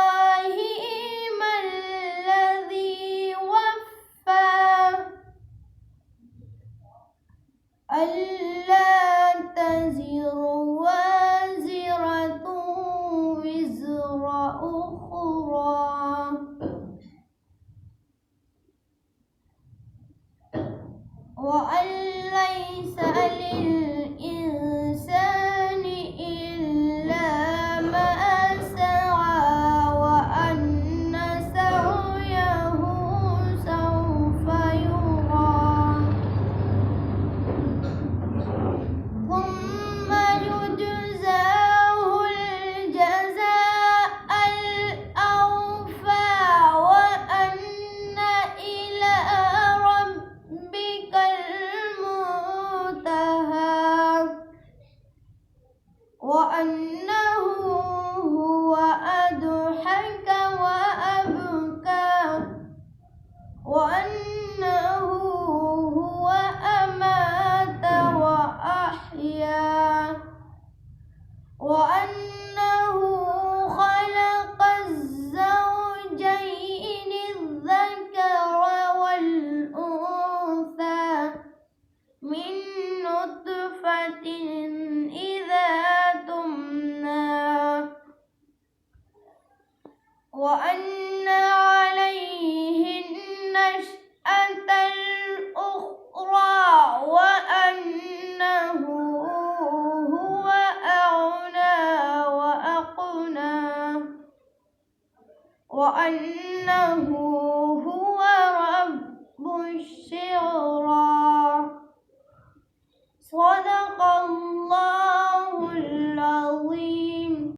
إبراهيم الذي وفى ألا تزر وازرة وزر أخرى وأن ليس للإنسان إلا ما سعى وأن سعيه سوف يرى ثم يجزاه الجزاء الأوفى وأن إلى ربك المنتهى وأنه هو أضحك وأبكى وأنه هو أمات وأحيا وأنه خلق الزوجين الذكر والأنثى من نطفة إذا تمنى وأن عليه النشأة الأخرى وأنه هو أغنى وأقنى وأنه هو رب الشعرى صدق الله